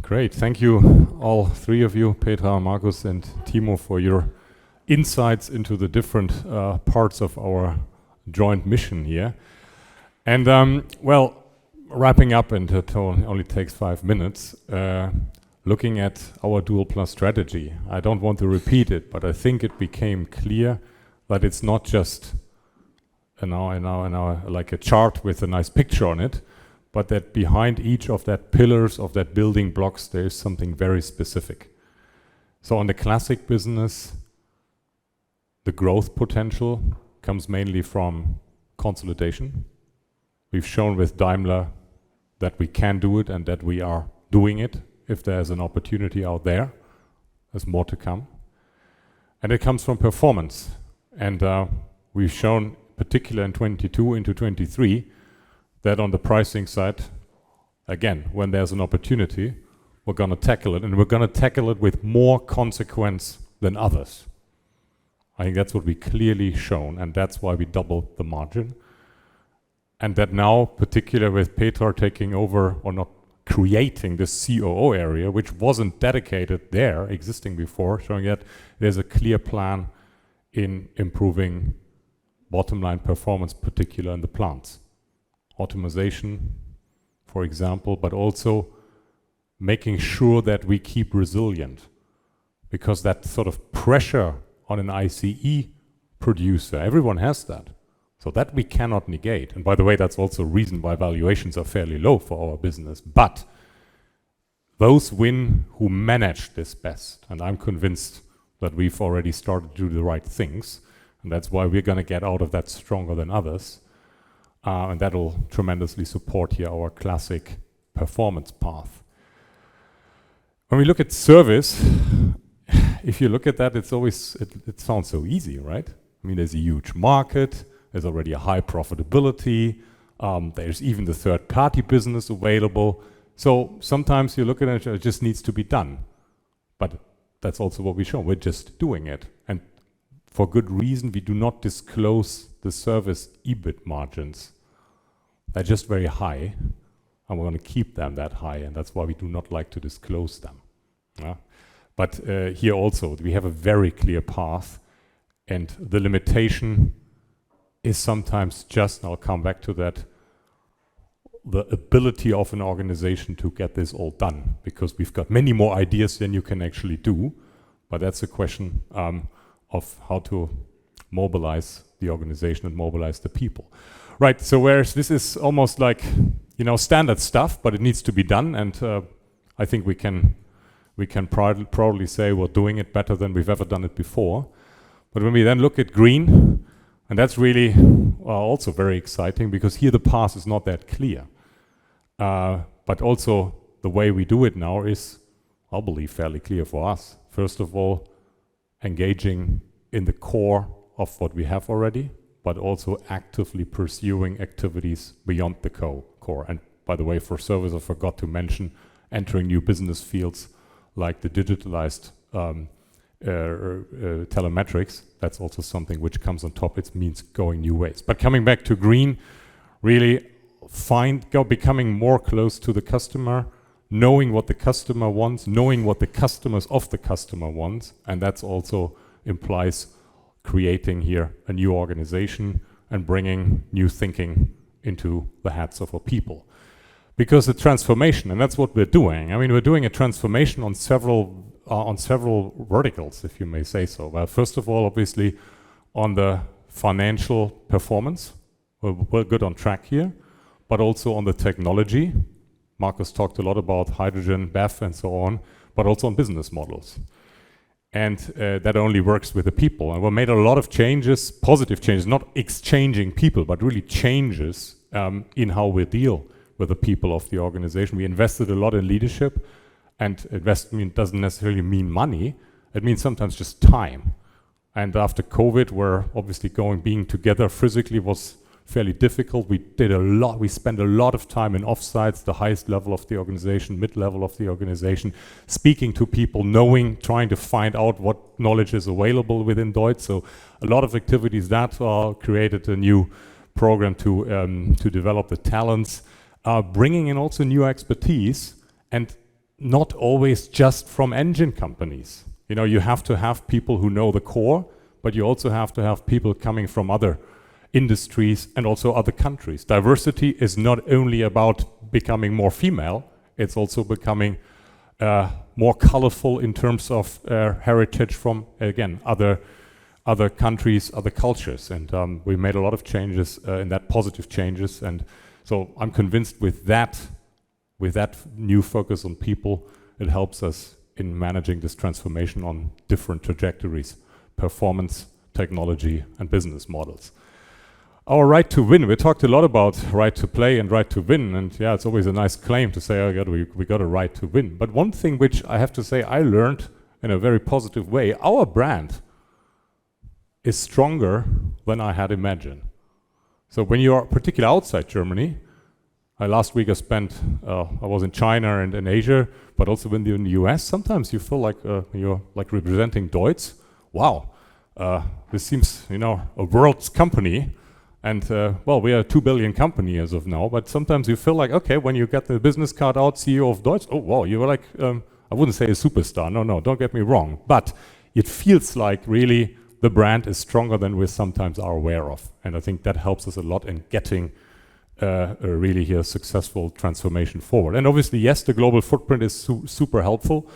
Great. Thank you, all three of you, Petra, Markus, and Timo, for your insights into the different parts of our joint mission here. And well, wrapping up, and it only takes 5 minutes, looking at our Dual Plus strategy. I don't want to repeat it, but I think it became clear that it's not just like a chart with a nice picture on it, but that behind each of that pillars of that building blocks, there is something very specific. So on the classic business, the growth potential comes mainly from consolidation. We've shown with Daimler that we can do it and that we are doing it. If there's an opportunity out there, there's more to come. And it comes from performance. And we've shown, particularly in 22 into 23, that on the pricing side, again, when there's an opportunity, we're going to tackle it, and we're going to tackle it with more consequence than others. I think that's what we clearly shown, and that's why we doubled the margin. And that now, particularly with Petra taking over, or not creating this COO area, which wasn't dedicated there, existing before, showing that there's a clear plan in improving bottom line performance, particularly in the plants. Automation, for example, but also making sure that we keep resilient, because that sort of pressure on an ICE producer, everyone has that. So that we cannot negate. And by the way, that's also a reason why valuations are fairly low for our business. But those win who manage this best. And I'm convinced that we've already started to do the right things. And that's why we're going to get out of that stronger than others. And that'll tremendously support here our classic performance path. When we look at service, if you look at that, it's always, it sounds so easy, right? I mean, there's a huge market, there's already a high profitability, there's even the third-party business available. So sometimes you look at it, it just needs to be done. But that's also what we show, we're just doing it. And for good reason, we do not disclose the service EBIT margins. They're just very high, and we're going to keep them that high, and that's why we do not like to disclose them. But here also, we have a very clear path, and the limitation is sometimes just, and I'll come back to that, the ability of an organization to get this all done, because we've got many more ideas than you can actually do, but that's a question of how to mobilize the organization and mobilize the people. Right, so whereas this is almost like, standard stuff, but it needs to be done, and I think we can proudly say we're doing it better than we've ever done it before. But when we then look at green, and that's really also very exciting, because here the path is not that clear. But also the way we do it now is, I believe, fairly clear for us. First of all, engaging in the core of what we have already, but also actively pursuing activities beyond the core. And by the way, for service, I forgot to mention entering new business fields like the digitalized telemetrics. That's also something which comes on top. It means going new ways. But coming back to green, really becoming more close to the customer, knowing what the customer wants, knowing what the customers of the customer wants, and that's also implies creating here a new organization and bringing new thinking into the heads of our people. Because the transformation, and that's what we're doing. I mean, we're doing a transformation on several verticals, if you may say so. Well, first of all, obviously, on the financial performance, we're good on track here, but also on the technology. Markus talked a lot about hydrogen, BEV, and so on, but also on business models. And that only works with the people. And we made a lot of changes, positive changes, not exchanging people, but really changes in how we deal with the people of the organization. We invested a lot in leadership, and investment doesn't necessarily mean money. It means sometimes just time. And after COVID, where obviously being together physically was fairly difficult. We spent a lot of time in offsites, the highest level of the organization, mid-level of the organization, speaking to people, trying to find out what knowledge is available within DEUTZ. So a lot of activities that created a new program to develop the talents, bringing in also new expertise. And not always just from engine companies. You know, you have to have people who know the core, but you also have to have people coming from other industries and also other countries. Diversity is not only about becoming more female, it's also becoming more colorful in terms of heritage from, again, other countries, other cultures. And we made a lot of changes in that, positive changes. And so I'm convinced with that new focus on people, it helps us in managing this transformation on different trajectories, performance, technology, and business models. Our right to win, we talked a lot about right to play and right to win, and yeah, it's always a nice claim to say, oh God, we got a right to win. But one thing which I have to say I learned in a very positive way, our brand is stronger than I had imagined. So when you are particularly outside Germany, last week I was in China and in Asia, but also when you're in the US, sometimes you feel like you're like representing DEUTZ. Wow, this seems, you know, a world's company. And well, we are a 2 billion company as of now, but sometimes you feel like, okay, when you get the business card out, CEO of DEUTZ, oh wow, you were like, I wouldn't say a superstar, no, don't get me wrong, but it feels like really the brand is stronger than we sometimes are aware of. And I think that helps us a lot in getting a really here successful transformation forward. And obviously, yes, the global footprint is super helpful,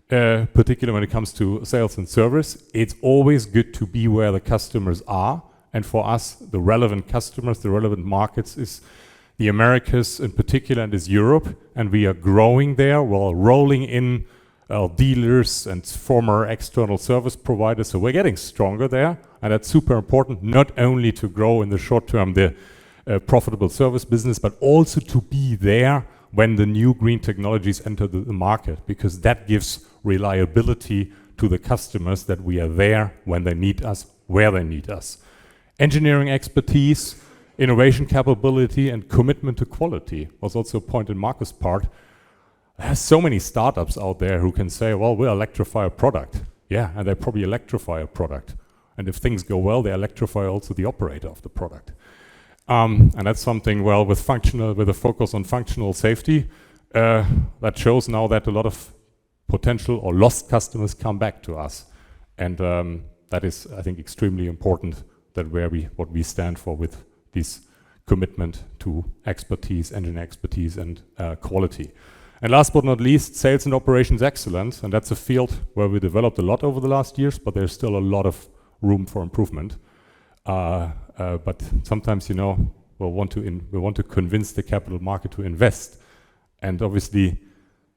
particularly when it comes to sales and service. It's always good to be where the customers are. And for us, the relevant customers, the relevant markets is the Americas in particular, and is Europe. And we are growing there while rolling in dealers and former external service providers. So we're getting stronger there. And that's super important, not only to grow in the short term the profitable service business, but also to be there when the new green technologies enter the market, because that gives reliability to the customers that we are there when they need us, where they need us. Engineering expertise, innovation capability, and commitment to quality was also a point in Marcus' part. There's so many startups out there who can say, well, we'll electrify a product. Yeah, and they probably electrify a product. And if things go well, they electrify also the operator of the product. And that's something, well, with a focus on functional safety, that shows now that a lot of potential or lost customers come back to us. And that is, I think, extremely important, that what we stand for with this commitment to expertise, engine expertise, and quality. And last but not least, sales and operations excellence. And that's a field where we developed a lot over the last years, but there's still a lot of room for improvement. But sometimes, you know, we want to convince the capital market to invest. And obviously,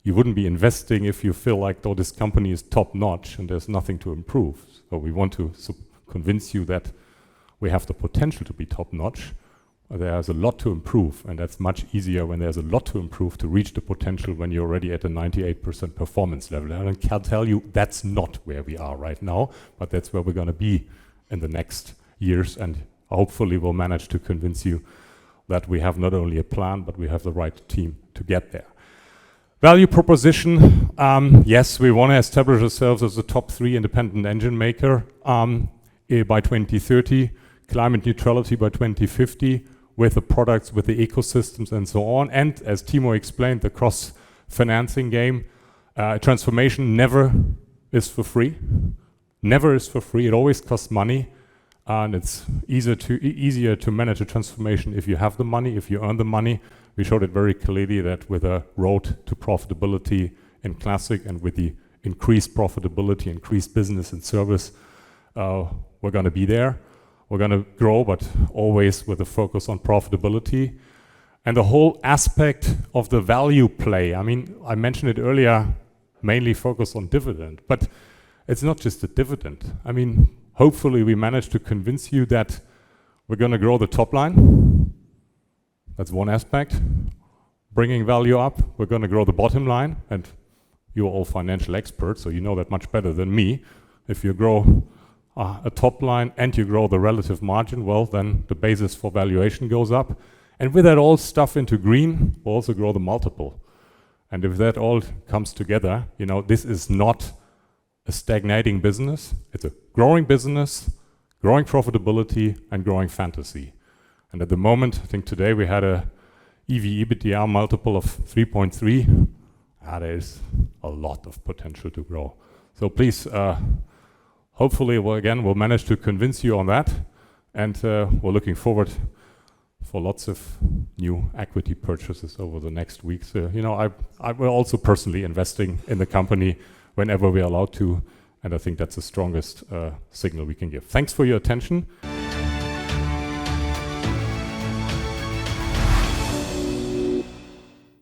you wouldn't be investing if you feel like, oh, this company is top notch and there's nothing to improve. So we want to convince you that we have the potential to be top notch. There's a lot to improve, and that's much easier when there's a lot to improve to reach the potential when you're already at a 98% performance level. And I can tell you that's not where we are right now, but that's where we're going to be in the next years, and hopefully we'll manage to convince you that we have not only a plan, but we have the right team to get there. Value proposition, yes, we want to establish ourselves as a top 3 independent engine maker by 2030, climate neutrality by 2050, with the products, with the ecosystems and so on. And as Timo explained, the cross-financing game, transformation never is for free. Never is for free, it always costs money. And it's easier to manage a transformation if you have the money, if you earn the money. We showed it very clearly that with a road to profitability in Classic and with the increased profitability, increased business and service, we're going to be there. We're going to grow, but always with a focus on profitability. And the whole aspect of the value play, I mean, I mentioned it earlier, mainly focused on dividend, but it's not just the dividend. I mean, hopefully we manage to convince you that we're going to grow the top line. That's one aspect. Bringing value up, we're going to grow the bottom line, and you're all financial experts, so you know that much better than me. If you grow a top line and you grow the relative margin, well, then the basis for valuation goes up. And with that all stuff into green, we'll also grow the multiple. And if that all comes together, you know, this is not a stagnating business. It's a growing business, growing profitability, and growing fantasy. And at the moment, I think today we had a EV/EBITDA multiple of 3.3, there is a lot of potential to grow. So please, hopefully, we'll manage to convince you on that, and we're looking forward for lots of new equity purchases over the next weeks. I will also personally investing in the company whenever we are allowed to, and I think that's the strongest signal we can give. Thanks for your attention.